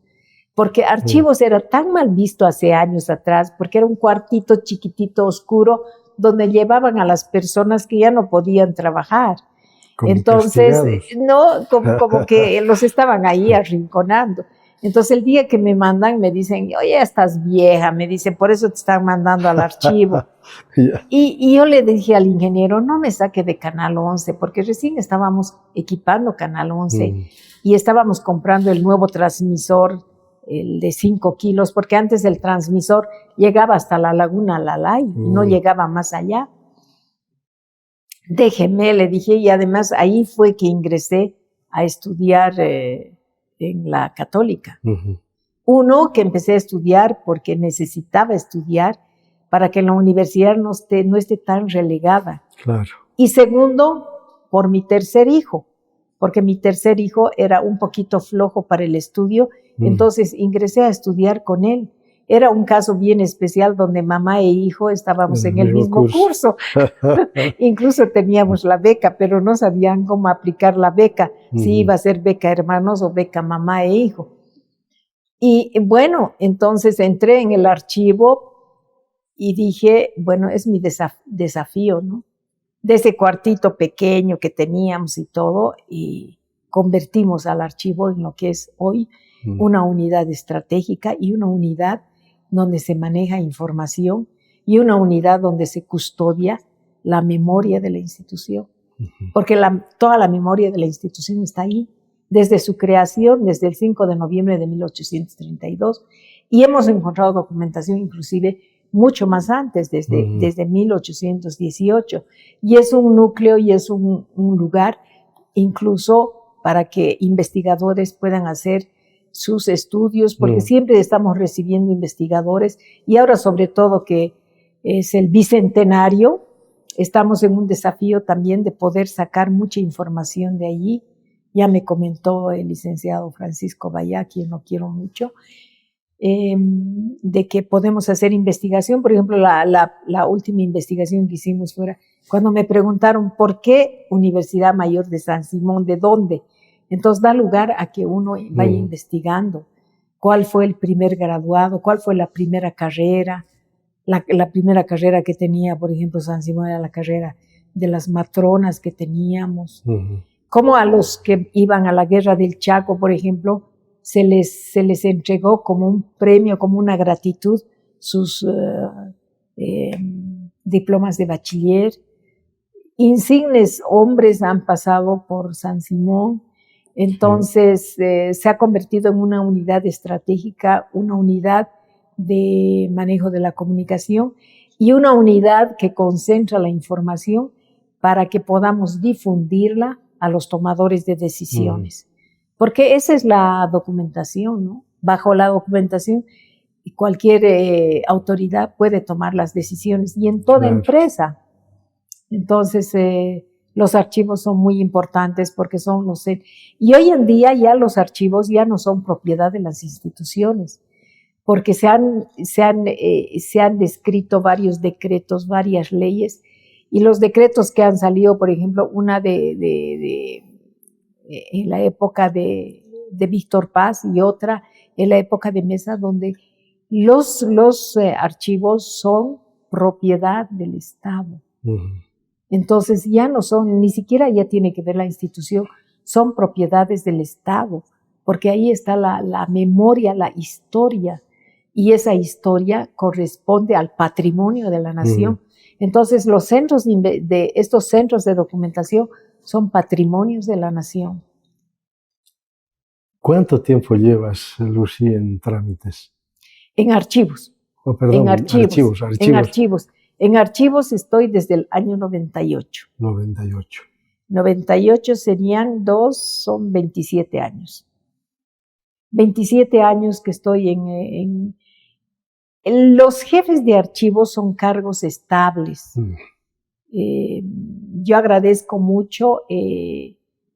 porque archivos era tan mal visto hace años atrás, porque era un cuartito chiquitito, oscuro, donde llevaban a las personas que ya no podían trabajar. Como entonces, no, como que los estaban ahí arrinconando. Entonces el día que me mandan me dicen, oye, ya estás vieja, me dicen, por eso te están mandando al archivo. Ya. Y yo le dije al ingeniero, no me saque de Canal 11, porque recién estábamos equipando Canal 11 y estábamos comprando el nuevo transmisor, el de 5 kilos, porque antes el transmisor llegaba hasta la laguna Lalay y no llegaba más allá. Déjeme, le dije, y además ahí fue que ingresé a estudiar en la Católica. Uno, que empecé a estudiar porque necesitaba estudiar para que la universidad no esté tan relegada. Claro. Y segundo, por mi tercer hijo, porque mi tercer hijo era un poquito flojo para el estudio, entonces ingresé a estudiar con él. Era un caso bien especial donde mamá e hijo estábamos en el mismo curso. Incluso teníamos la beca, pero no sabían cómo aplicar la beca, si iba a ser beca hermanos o beca mamá e hijo. Y bueno, entonces entré en el archivo y dije, bueno, es mi desafío, ¿no? De ese cuartito pequeño que teníamos y todo, y convertimos al archivo en lo que es hoy una unidad estratégica y una unidad donde se maneja información y una unidad donde se custodia la memoria de la institución. Porque toda la memoria de la institución está ahí, desde su creación, desde el 5 de noviembre de 1832, y hemos encontrado documentación inclusive mucho más antes, desde 1818, y es un núcleo y es un lugar incluso para que investigadores puedan hacer sus estudios, porque siempre estamos recibiendo investigadores, y ahora sobre todo que es el bicentenario, estamos en un desafío también de poder sacar mucha información de allí. Ya me comentó el licenciado Francisco Bayá, quien lo quiero mucho, de que podemos hacer investigación. Por ejemplo, la última investigación que hicimos fue cuando me preguntaron ¿por qué Universidad Mayor de San Simón? ¿De dónde? Entonces da lugar a que uno vaya investigando cuál fue el primer graduado, cuál fue la primera carrera. La primera carrera que tenía, por ejemplo, San Simón era la carrera de las matronas que teníamos. Como a los que iban a la guerra del Chaco, por ejemplo, se les entregó como un premio, como una gratitud, sus diplomas de bachiller. Insignes hombres han pasado por San Simón. Entonces se ha convertido en una unidad estratégica, una unidad de manejo de la comunicación y una unidad que concentra la información para que podamos difundirla a los tomadores de decisiones. Porque esa es la documentación, ¿no? Bajo la documentación, cualquier autoridad puede tomar las decisiones y en toda empresa. Entonces, los archivos son muy importantes porque son los... Y hoy en día ya los archivos ya no son propiedad de las instituciones, porque se han descrito varios decretos, varias leyes, y los decretos que han salido, por ejemplo, una en la época de Víctor Paz y otra en la época de Mesa, donde los archivos son propiedad del Estado. Entonces ya no son, ni siquiera ya tiene que ver la institución, son propiedades del Estado, porque ahí está la memoria, la historia, y esa historia corresponde al patrimonio de la nación. Entonces los centros de estos centros de documentación son patrimonios de la nación. ¿Cuánto tiempo llevas, Lucy, en trámites? En archivos. En archivos. En archivos estoy desde el año 98. 98. 98 son 27 años. 27 años que estoy los jefes de archivos son cargos estables. Yo agradezco mucho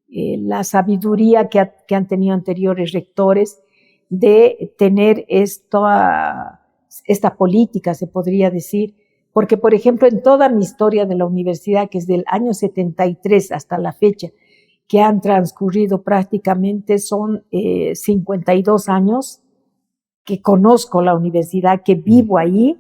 la sabiduría que han tenido anteriores rectores de tener esta política, se podría decir, porque, por ejemplo, en toda mi historia de la universidad, que es del año 73 hasta la fecha, que han transcurrido prácticamente son 52 años que conozco la universidad, que vivo ahí,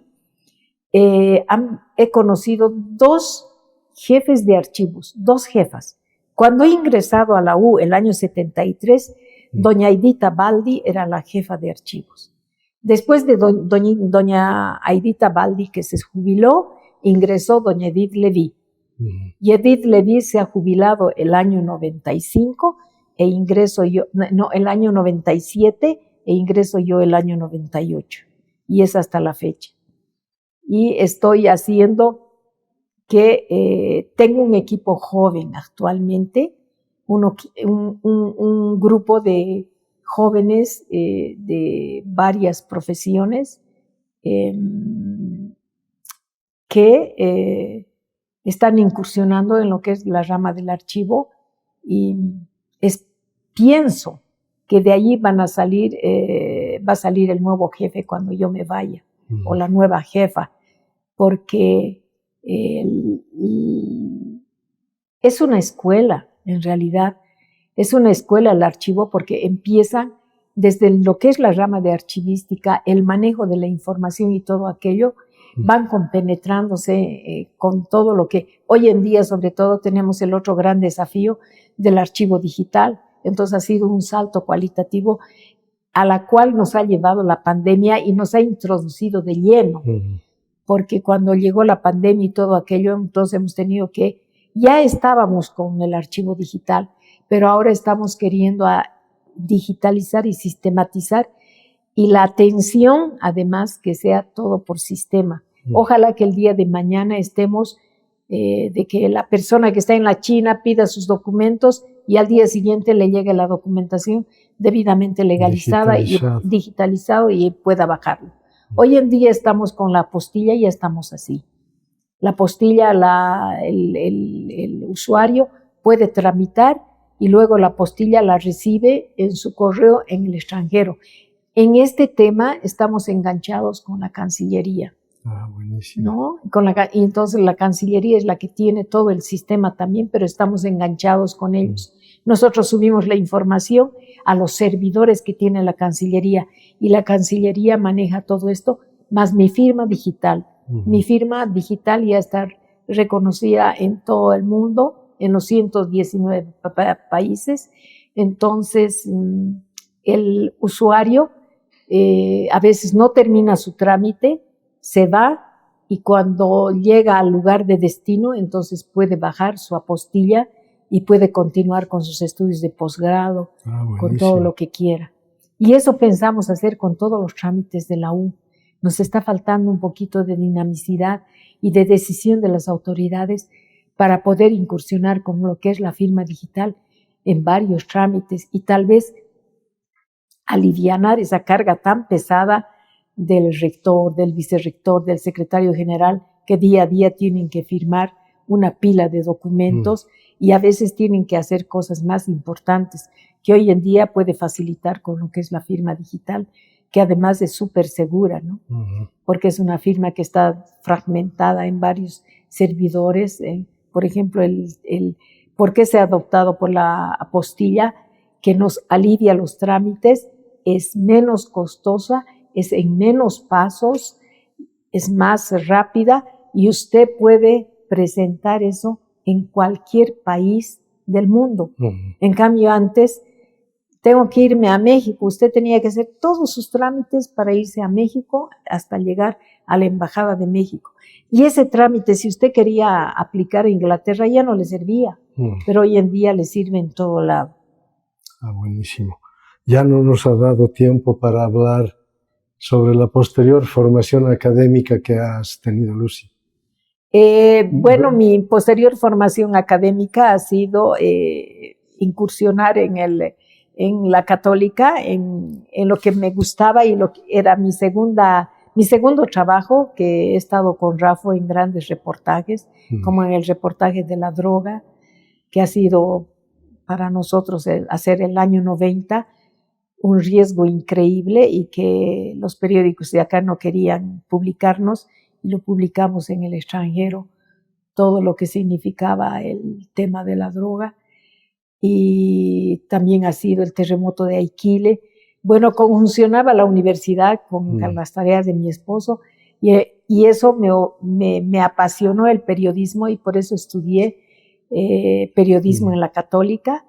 he conocido 2 jefes de archivos, 2 jefas. Cuando he ingresado a la U el año 73, Doña Aidita Baldi era la jefa de archivos. Después de doña Aidita Baldi, que se jubiló, ingresó doña Edith Levy. Y Edith Levy se ha jubilado el año 95 e ingreso yo, no, el año 97 e ingreso yo el año 98. Y es hasta la fecha. Y estoy haciendo que tengo un equipo joven actualmente, un grupo de jóvenes de varias profesiones que están incursionando en lo que es la rama del archivo y pienso que de allí va a salir el nuevo jefe cuando yo me vaya, o la nueva jefa, porque es una escuela, en realidad. Es una escuela el archivo porque empieza desde lo que es la rama de archivística, el manejo de la información y todo aquello, van compenetrándose con todo lo que hoy en día, sobre todo, tenemos el otro gran desafío del archivo digital. Entonces ha sido un salto cualitativo a la cual nos ha llevado la pandemia y nos ha introducido de lleno. Porque cuando llegó la pandemia y todo aquello, entonces hemos tenido que, ya estábamos con el archivo digital, pero ahora estamos queriendo digitalizar y sistematizar, y la atención, además, que sea todo por sistema. Ojalá que el día de mañana estemos, de que la persona que está en la China pida sus documentos y al día siguiente le llegue la documentación debidamente legalizada y digitalizado y pueda bajarlo. Hoy en día estamos con la apostilla y ya estamos así. La apostilla, el usuario puede tramitar y luego la apostilla la recibe en su correo en el extranjero. En este tema estamos enganchados con la Cancillería. Buenísimo. ¿No? Y entonces la Cancillería es la que tiene todo el sistema también, pero estamos enganchados con ellos. Nosotros subimos la información a los servidores que tiene la Cancillería y la Cancillería maneja todo esto, más mi firma digital. Mi firma digital ya está reconocida en todo el mundo, en los 119 países. Entonces, el usuario a veces no termina su trámite, se va y cuando llega al lugar de destino, entonces puede bajar su apostilla y puede continuar con sus estudios de posgrado, con todo lo que quiera. Y eso pensamos hacer con todos los trámites de la U. Nos está faltando un poquito de dinamicidad y de decisión de las autoridades para poder incursionar con lo que es la firma digital en varios trámites y tal vez alivianar esa carga tan pesada del rector, del vicerrector, del secretario general, que día a día tienen que firmar una pila de documentos y a veces tienen que hacer cosas más importantes que hoy en día puede facilitar con lo que es la firma digital, que además es súper segura, ¿no? Porque es una firma que está fragmentada en varios servidores. Por ejemplo, ¿por qué se ha adoptado por la apostilla? Que nos alivia los trámites, es menos costosa, es en menos pasos, es más rápida y usted puede presentar eso en cualquier país del mundo. En cambio, antes tengo que irme a México. Usted tenía que hacer todos sus trámites para irse a México hasta llegar a la Embajada de México. Y ese trámite, si usted quería aplicar a Inglaterra, ya no le servía, pero hoy en día le sirve en todo lado. Buenísimo. Ya no nos ha dado tiempo para hablar sobre la posterior formación académica que has tenido, Lucy. Bueno, mi posterior formación académica ha sido incursionar en la católica, en lo que me gustaba y lo que era mi segundo trabajo, que he estado con Rafa en grandes reportajes, como en el reportaje de la droga, que ha sido para nosotros hacer el año 90 un riesgo increíble y que los periódicos de acá no querían publicarnos y lo publicamos en el extranjero, todo lo que significaba el tema de la droga. Y también ha sido el terremoto de Aikile. Bueno, conjuncionaba la universidad con las tareas de mi esposo y eso me apasionó el periodismo y por eso estudié periodismo en la Católica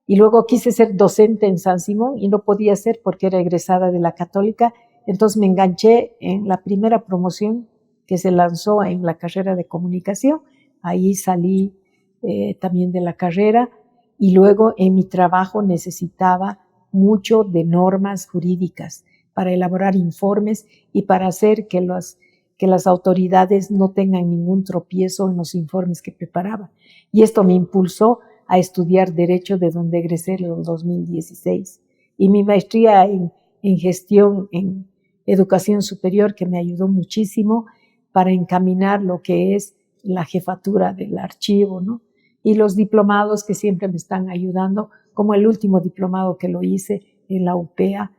Y luego quise ser docente en San Simón y no podía ser porque era egresada de la Católica. Entonces me enganché en la primera promoción que se lanzó en la carrera de comunicación. Ahí salí también de la carrera y luego en mi trabajo necesitaba mucho de normas jurídicas para elaborar informes y para hacer que las autoridades no tengan ningún tropiezo en los informes que preparaba. Y esto me impulsó a estudiar Derecho, de donde egresé en el 2016. Y mi maestría en gestión, en educación superior, que me ayudó muchísimo para encaminar lo que es la jefatura del archivo, ¿no? Y los diplomados que siempre me están ayudando, como el último diplomado que lo hice en la UPEA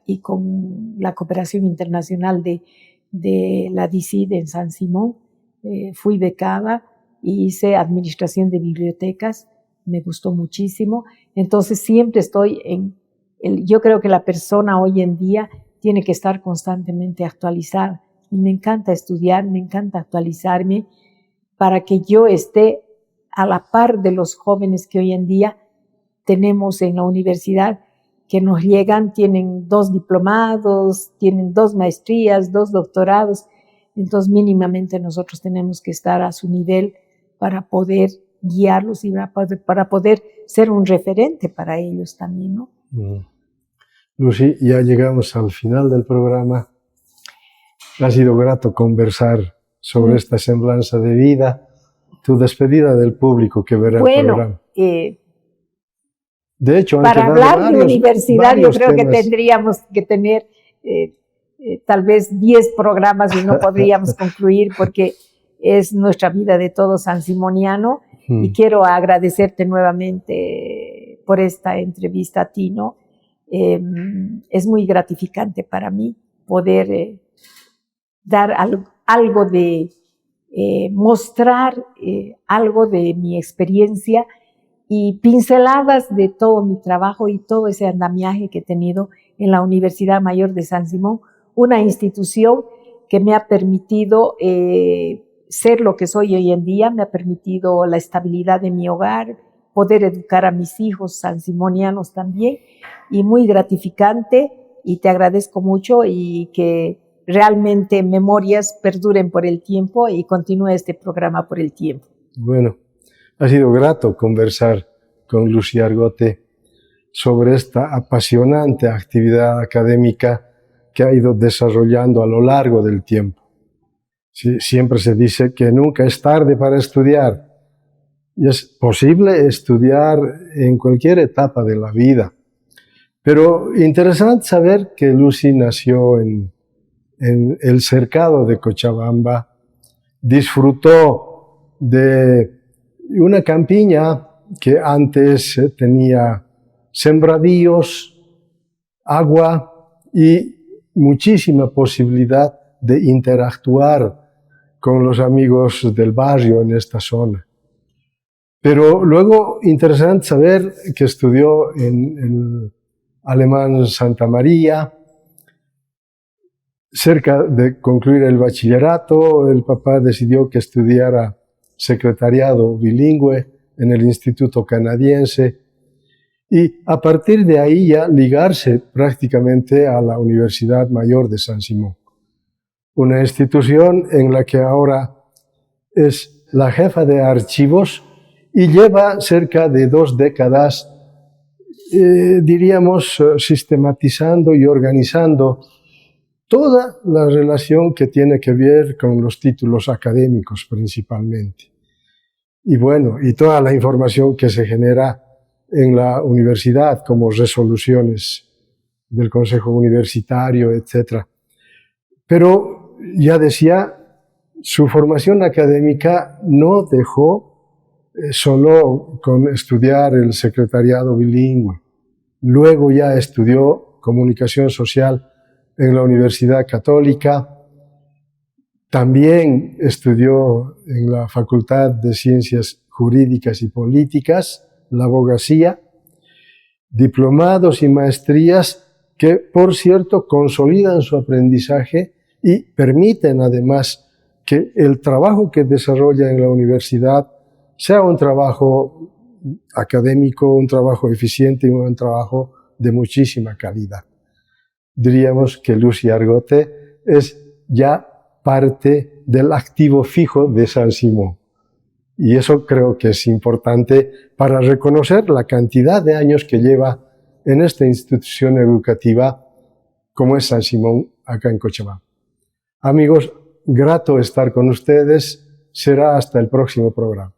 y con la cooperación internacional de la DICID en San Simón. Fui becada y hice administración de bibliotecas, me gustó muchísimo. Entonces siempre estoy yo creo que la persona hoy en día tiene que estar constantemente actualizada. Y me encanta estudiar, me encanta actualizarme para que yo esté a la par de los jóvenes que hoy en día tenemos en la universidad, que nos llegan, tienen 2 diplomados, tienen 2 maestrías, 2 doctorados. Entonces mínimamente nosotros tenemos que estar a su nivel para poder guiarlos y para poder ser un referente para ellos también, ¿no? Lucy, ya llegamos al final del programa. Ha sido grato conversar sobre esta semblanza de vida. Tu despedida del público que verá el programa. De hecho, para hablar de universidad, yo creo temas. Que tendríamos que tener tal vez 10 programas y no podríamos concluir, porque es nuestra vida de todo sansimoniano. Y quiero agradecerte nuevamente por esta entrevista a ti, ¿no? Es muy gratificante para mí poder dar algo de, mostrar algo de mi experiencia y pinceladas de todo mi trabajo y todo ese andamiaje que he tenido en la Universidad Mayor de San Simón, una institución que me ha permitido ser lo que soy hoy en día, me ha permitido la estabilidad de mi hogar, poder educar a mis hijos sansimonianos también, y muy gratificante, y te agradezco mucho y que realmente memorias perduren por el tiempo y continúe este programa por el tiempo. Bueno, ha sido grato conversar con Lucy Argote sobre esta apasionante actividad académica que ha ido desarrollando a lo largo del tiempo. Sí, siempre se dice que nunca es tarde para estudiar. Y es posible estudiar en cualquier etapa de la vida. Pero interesante saber que Lucy nació en el cercado de Cochabamba, disfrutó de una campiña que antes tenía sembradíos, agua y muchísima posibilidad de interactuar con los amigos del barrio en esta zona. Pero luego, interesante saber que estudió en el Alemán Santa María. Cerca de concluir el bachillerato, el papá decidió que estudiara secretariado bilingüe en el Instituto Canadiense y a partir de ahí ya ligarse prácticamente a la Universidad Mayor de San Simón, una institución en la que ahora es la jefa de archivos y lleva cerca de 2 décadas, diríamos, sistematizando y organizando toda la relación que tiene que ver con los títulos académicos principalmente. Y bueno, y toda la información que se genera en la universidad, como resoluciones del Consejo Universitario, etc. Pero, ya decía, su formación académica no dejó solo con estudiar el secretariado bilingüe. Luego ya estudió comunicación social en la Universidad Católica, también estudió en la Facultad de Ciencias Jurídicas y Políticas, la abogacía, diplomados y maestrías que, por cierto, consolidan su aprendizaje y permiten además que el trabajo que desarrolla en la universidad sea un trabajo académico, un trabajo eficiente y un trabajo de muchísima calidad. Diríamos que Lucy Argote es ya parte del activo fijo de Saint-Simon. Y eso creo que es importante para reconocer la cantidad de años que lleva en esta institución educativa como es Saint-Simon acá en Cochabamba. Amigos, grato estar con ustedes. Será hasta el próximo programa.